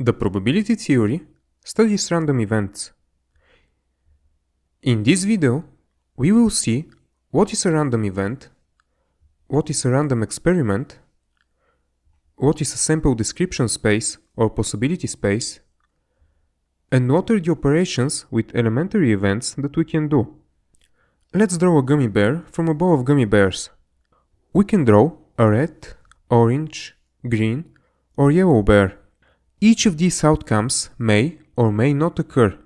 The probability theory studies random events. In this video, we will see what is a random event, what is a random experiment, what is a sample description space or possibility space, and what are the operations with elementary events that we can do. Let's draw a gummy bear from a bowl of gummy bears. We can draw a red, orange, green, or yellow bear. Each of these outcomes may or may not occur,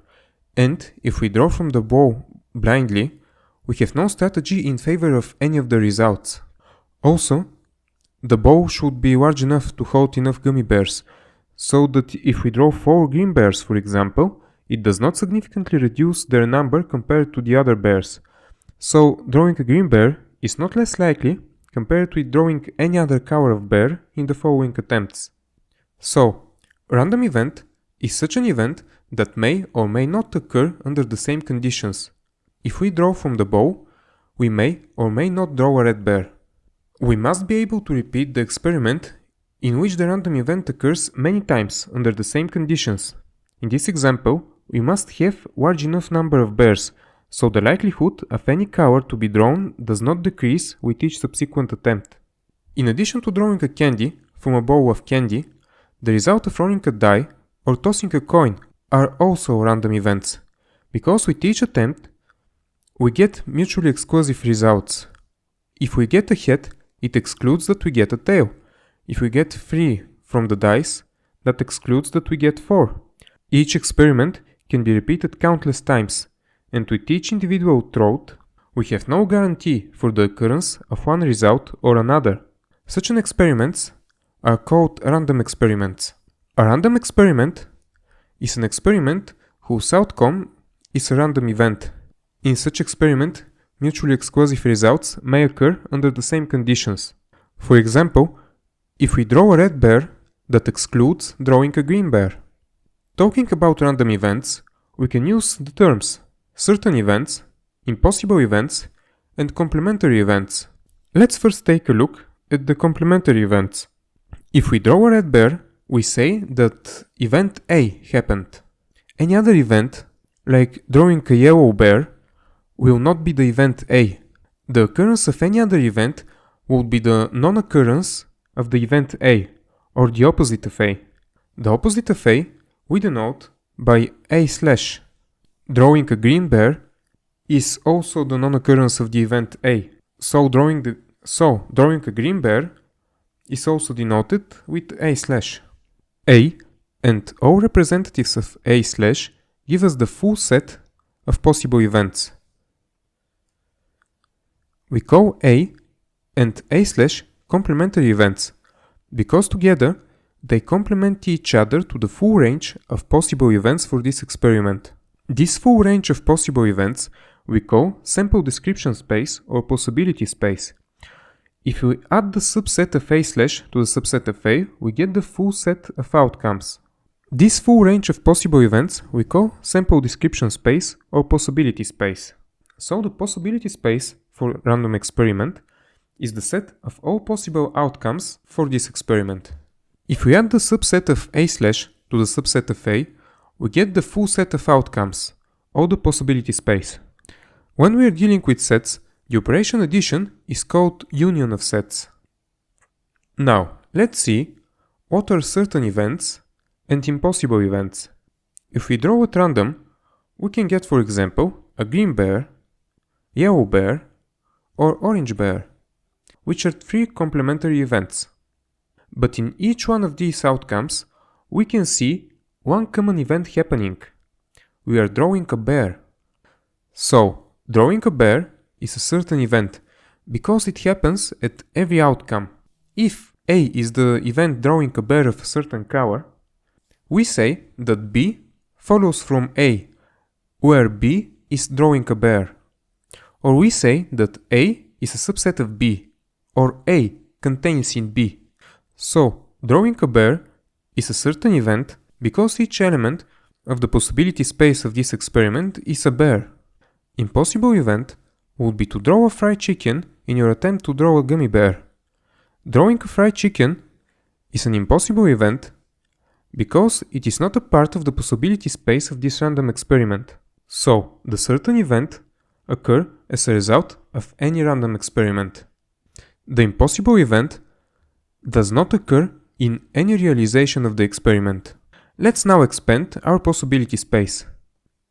and if we draw from the bowl blindly, we have no strategy in favor of any of the results. Also, the bowl should be large enough to hold enough gummy bears, so that if we draw 4 green bears, for example, it does not significantly reduce their number compared to the other bears. So, drawing a green bear is not less likely compared with drawing any other color of bear in the following attempts. So, random event is such an event that may or may not occur under the same conditions. If we draw from the bowl, we may or may not draw a red bear. We must be able to repeat the experiment in which the random event occurs many times under the same conditions. In this example, we must have large enough number of bears, so the likelihood of any color to be drawn does not decrease with each subsequent attempt. In addition to drawing a candy from a bowl of candy, the result of rolling a die or tossing a coin are also random events, because with each attempt, we get mutually exclusive results. If we get a head, it excludes that we get a tail. If we get 3 from the dice, that excludes that we get 4. Each experiment can be repeated countless times, and with each individual throw, we have no guarantee for the occurrence of one result or another. Such an experiments are called random experiments. A random experiment is an experiment whose outcome is a random event. In such experiment, mutually exclusive results may occur under the same conditions. For example, if we draw a red bear, that excludes drawing a green bear. Talking about random events, we can use the terms certain events, impossible events, and complementary events. Let's first take a look at the complementary events. If we draw a red bear, we say that event A happened. Any other event, like drawing a yellow bear, will not be the event A. The occurrence of any other event would be the non-occurrence of the event A, or the opposite of A. The opposite of A we denote by A/. Drawing a green bear is also the non-occurrence of the event A. So drawing a green bear is also denoted with A/. A and all representatives of A/ give us the full set of possible events. We call A and A/ complementary events, because together they complement each other to the full range of possible events for this experiment. This full range of possible events we call sample description space or possibility space. If we add the subset of A/ to the subset of A, we get the full set of outcomes. This full range of possible events we call sample description space or possibility space. So the possibility space for random experiment is the set of all possible outcomes for this experiment. If we add the subset of A/ to the subset of A, we get the full set of outcomes, or the possibility space. When we are dealing with sets, the operation addition is called union of sets. Now, let's see what are certain events and impossible events. If we draw at random, we can get, for example, a green bear, yellow bear, or orange bear, which are 3 complementary events. But in each one of these outcomes, we can see one common event happening. We are drawing a bear. So, drawing a bear is a certain event, because it happens at every outcome. If A is the event drawing a bear of a certain color, we say that B follows from A, where B is drawing a bear. Or we say that A is a subset of B, or A contains in B. So, drawing a bear is a certain event because each element of the possibility space of this experiment is a bear. Impossible event would be to draw a fried chicken in your attempt to draw a gummy bear. Drawing a fried chicken is an impossible event because it is not a part of the possibility space of this random experiment. So, the certain event occurs as a result of any random experiment. The impossible event does not occur in any realization of the experiment. Let's now expand our possibility space.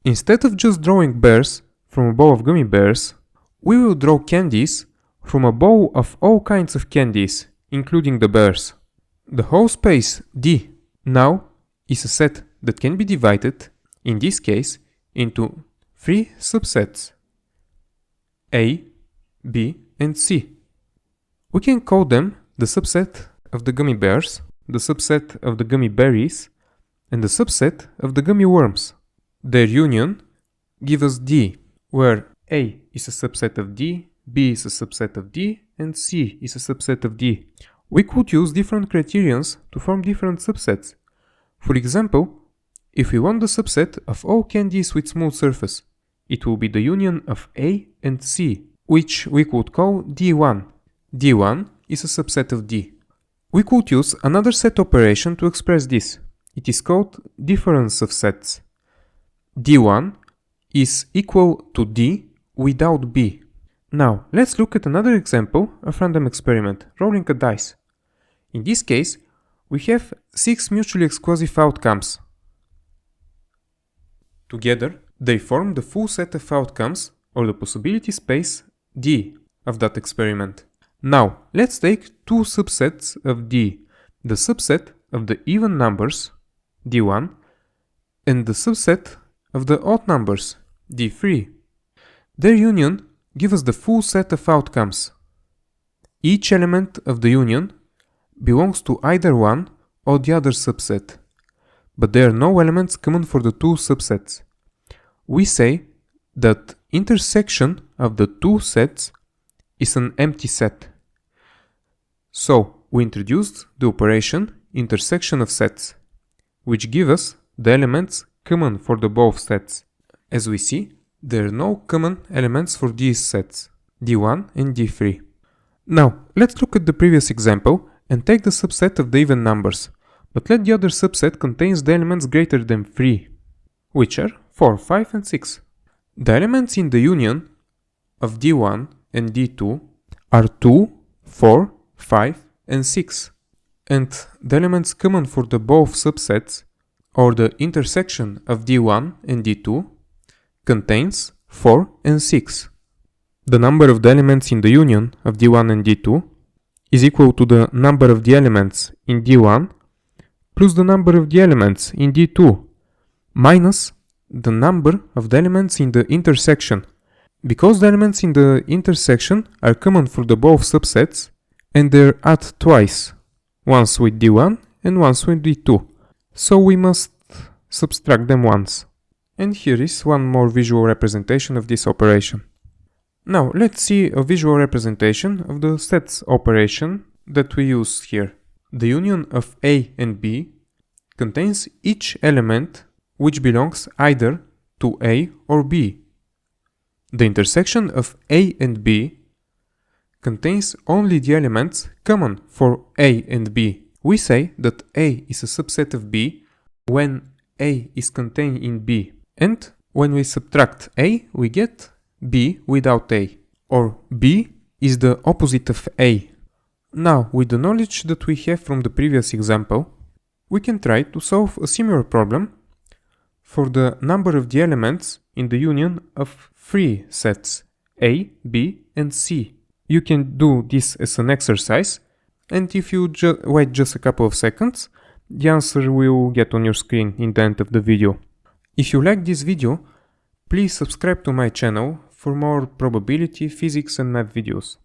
Instead of just drawing bears from a bowl of gummy bears, we will draw candies from a bowl of all kinds of candies, including the bears. The whole space D now is a set that can be divided, in this case, into 3 subsets: A, B, and C. We can call them the subset of the gummy bears, the subset of the gummy berries, and the subset of the gummy worms. Their union gives us D, where A is a subset of D, B is a subset of D, and C is a subset of D. We could use different criterions to form different subsets. For example, if we want the subset of all candies with smooth surface, it will be the union of A and C, which we could call D1. D1 is a subset of D. We could use another set operation to express this. It is called difference of sets. D1 is equal to D without B. Now, let's look at another example of random experiment, rolling a dice. In this case, we have 6 mutually exclusive outcomes. Together, they form the full set of outcomes, or the possibility space D of that experiment. Now, let's take 2 subsets of D, the subset of the even numbers, D1, and the subset of the odd numbers, D3. Their union gives us the full set of outcomes. Each element of the union belongs to either one or the other subset, but there are no elements common for the 2 subsets. We say that intersection of the 2 sets is an empty set. So, we introduced the operation intersection of sets, which gives us the elements common for the both sets. As we see, there are no common elements for these sets, D1 and D3. Now, let's look at the previous example and take the subset of the even numbers, but let the other subset contains the elements greater than 3, which are 4, 5, and 6. The elements in the union of D1 and D2 are 2, 4, 5, and 6, and the elements common for the both subsets, or the intersection of D1 and D2, contains 4 and 6. The number of the elements in the union of D1 and D2 is equal to the number of the elements in D1 plus the number of the elements in D2 minus the number of the elements in the intersection, because the elements in the intersection are common for the both subsets and they're added twice, once with D1 and once with D2, so we must subtract them once. And here is one more visual representation of this operation. Now let's see a visual representation of the sets operation that we use here. The union of A and B contains each element which belongs either to A or B. The intersection of A and B contains only the elements common for A and B. We say that A is a subset of B when A is contained in B, and when we subtract A, we get B without A, or B is the opposite of A. Now, with the knowledge that we have from the previous example, we can try to solve a similar problem for the number of the elements in the union of 3 sets, A, B, and C. You can do this as an exercise, and if you wait just a couple of seconds, the answer will get on your screen in the end of the video. If you like this video, please subscribe to my channel for more probability, physics and math videos.